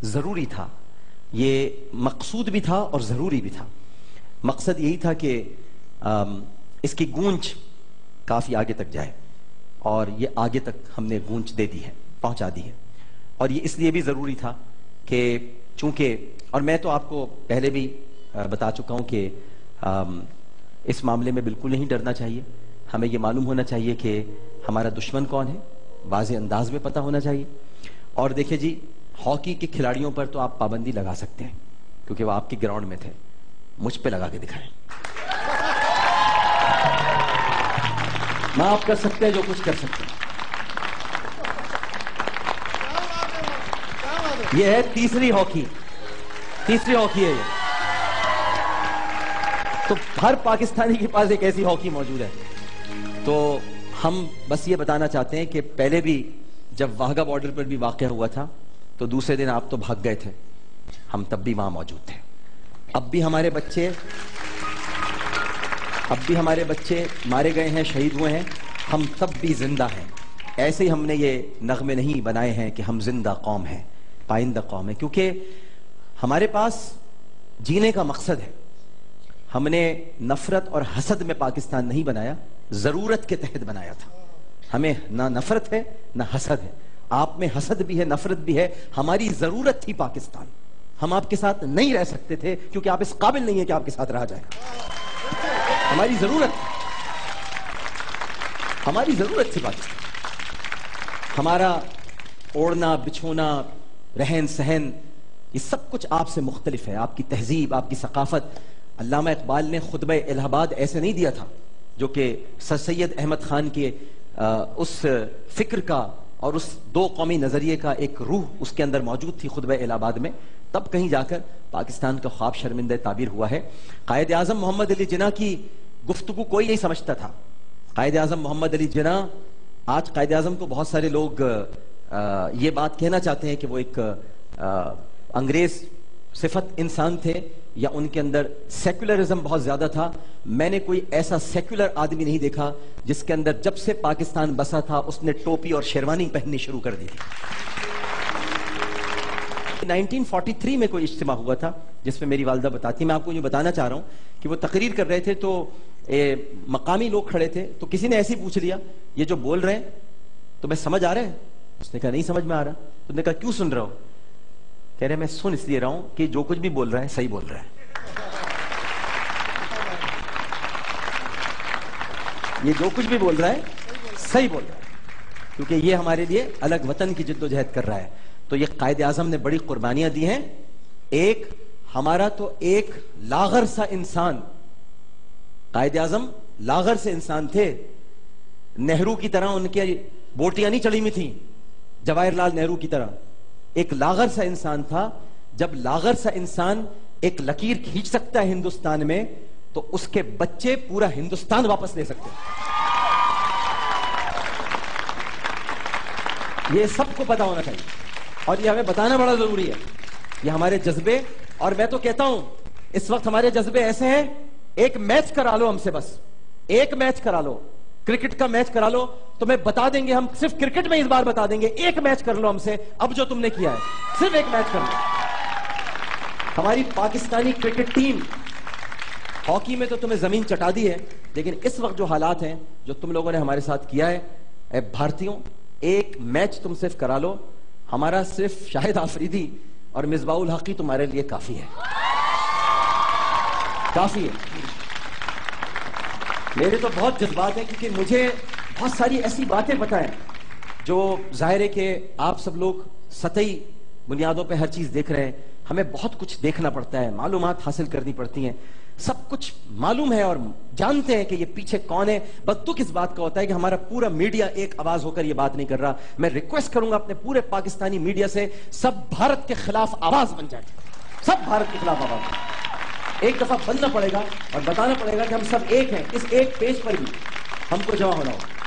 ضروری تھا، یہ مقصود بھی تھا اور ضروری بھی تھا۔ مقصد یہی تھا کہ اس کی گونج کافی آگے تک جائے، اور یہ آگے تک ہم نے گونج دے دی ہے، پہنچا دی ہے۔ اور یہ اس لیے بھی ضروری تھا کہ چونکہ، اور میں تو آپ کو پہلے بھی بتا چکا ہوں کہ اس معاملے میں بالکل نہیں ڈرنا چاہیے۔ ہمیں یہ معلوم ہونا چاہیے کہ ہمارا دشمن کون ہے، واضح انداز میں پتہ ہونا چاہیے۔ اور دیکھیں جی، ہاکی کے کھلاڑیوں پر تو آپ پابندی لگا سکتے ہیں کیونکہ وہ آپ کے گراؤنڈ میں تھے، مجھ پہ لگا کے دکھائیں۔ معاف کر سکتے ہیں جو کچھ کر سکتے ہیں۔ یہ ہے تیسری ہاکی ہے یہ۔ تو ہر پاکستانی کے پاس ایک ایسی ہاکی موجود ہے۔ تو ہم بس یہ بتانا چاہتے ہیں کہ پہلے بھی جب واہگہ بارڈر پر بھی واقعہ ہوا تھا تو دوسرے دن آپ تو بھاگ گئے تھے، ہم تب بھی وہاں موجود تھے۔ اب بھی ہمارے بچے مارے گئے ہیں، شہید ہوئے ہیں، ہم تب بھی زندہ ہیں۔ ایسے ہی ہم نے یہ نغمے نہیں بنائے ہیں کہ ہم زندہ قوم ہیں، پائندہ قوم ہے، کیونکہ ہمارے پاس جینے کا مقصد ہے۔ ہم نے نفرت اور حسد میں پاکستان نہیں بنایا، ضرورت کے تحت بنایا تھا۔ ہمیں نہ نفرت ہے نہ حسد ہے، آپ میں حسد بھی ہے، نفرت بھی ہے۔ ہماری ضرورت تھی پاکستان، ہم آپ کے ساتھ نہیں رہ سکتے تھے کیونکہ آپ اس قابل نہیں ہیں کہ آپ کے ساتھ رہا جائے۔ ہماری ضرورت تھی پاکستان۔ ہمارا اوڑھنا بچھونا، رہن سہن، یہ سب کچھ آپ سے مختلف ہے، آپ کی تہذیب، آپ کی ثقافت۔ علامہ اقبال نے خطبہ الہ آباد ایسے نہیں دیا تھا جو کہ سر سید احمد خان کے اس فکر کا اور اس دو قومی نظریے کا ایک روح اس کے اندر موجود تھی خطبہ الہ آباد میں، تب کہیں جا کر پاکستان کا خواب شرمندہ تعبیر ہوا ہے۔ قائد اعظم محمد علی جناح کی گفتگو کوئی نہیں سمجھتا تھا۔ قائد اعظم محمد علی جناح، آج قائد اعظم کو بہت سارے لوگ یہ بات کہنا چاہتے ہیں کہ وہ ایک انگریز صفت انسان تھے یا ان کے اندر سیکولرزم بہت زیادہ تھا۔ میں نے کوئی ایسا سیکولر آدمی نہیں دیکھا جس کے اندر جب سے پاکستان بسا تھا اس نے ٹوپی اور شیروانی پہننی شروع کر دی تھی۔ 1943 میں کوئی اجتماع ہوا تھا جس میں میری والدہ بتاتی، میں آپ کو یہ بتانا چاہ رہا ہوں کہ وہ تقریر کر رہے تھے تو مقامی لوگ کھڑے تھے، تو کسی نے ایسے ہی پوچھ لیا یہ جو بول رہے ہیں تمہیں سمجھ آ رہا ہے؟ اس نے کہا نہیں سمجھ میں آ رہا۔ تو نے کہا کیوں سن رہا ہو؟ کہہ رہے میں سن اس لیے رہا ہوں کہ جو کچھ بھی بول رہا ہے صحیح بول رہا ہے۔ یہ جو کچھ بھی بول رہا ہے صحیح بول رہا ہے، کیونکہ یہ ہمارے لیے الگ وطن کی جد و جہد کر رہا ہے۔ تو یہ قائد اعظم نے بڑی قربانیاں دی ہیں۔ ایک ہمارا تو ایک لاغر سا انسان، قائد اعظم لاغر سے انسان تھے، نہرو کی طرح ان کے بوٹیاں نہیں چڑھی ہوئی تھیں، جواہر لال نہرو کی طرح۔ ایک لاغر سا انسان تھا۔ جب لاغر سا انسان ایک لکیر کھینچ سکتا ہے ہندوستان میں تو اس کے بچے پورا ہندوستان واپس لے سکتے ہیں۔ یہ سب کو پتا ہونا چاہیے اور یہ ہمیں بتانا بڑا ضروری ہے۔ یہ ہمارے جذبے، اور میں تو کہتا ہوں اس وقت ہمارے جذبے ایسے ہیں، ایک میچ کرا لو ہم سے، بس ایک میچ کرا لو، کرکٹ کا میچ کرا لو تو میں بتا دیں گے، ہم صرف کرکٹ میں اس بار بتا دیں گے، ایک میچ کر لو ہم سے اب جو تم نے کیا ہے، صرف ایک میچ کر لو۔ ہماری پاکستانی کرکٹ ٹیم، ہاکی میں تو تمہیں زمین چٹا دی ہے، لیکن اس وقت جو حالات ہیں جو تم لوگوں نے ہمارے ساتھ کیا ہے، اے بھارتیوں، ایک میچ تم صرف کرا لو، ہمارا صرف شاہد آفریدی اور مصباح الحق تمہارے لیے کافی ہے، کافی ہے۔ میرے تو بہت جذبات ہیں کیونکہ مجھے بہت ساری ایسی باتیں پتہ ہیں جو ظاہر ہے کہ آپ سب لوگ سطحی بنیادوں پہ ہر چیز دیکھ رہے ہیں، ہمیں بہت کچھ دیکھنا پڑتا ہے، معلومات حاصل کرنی پڑتی ہیں، سب کچھ معلوم ہے اور جانتے ہیں کہ یہ پیچھے کون ہے۔ بس دکھ اس بات کا ہوتا ہے کہ ہمارا پورا میڈیا ایک آواز ہو کر یہ بات نہیں کر رہا۔ میں ریکویسٹ کروں گا اپنے پورے پاکستانی میڈیا سے، سب بھارت کے خلاف آواز بن جائے، سب بھارت کے خلاف آواز۔ ایک دفعہ بننا پڑے گا اور بتانا پڑے گا کہ ہم سب ایک ہیں، اس ایک پیج پر بھی ہم کو جمع ہونا ہوگا۔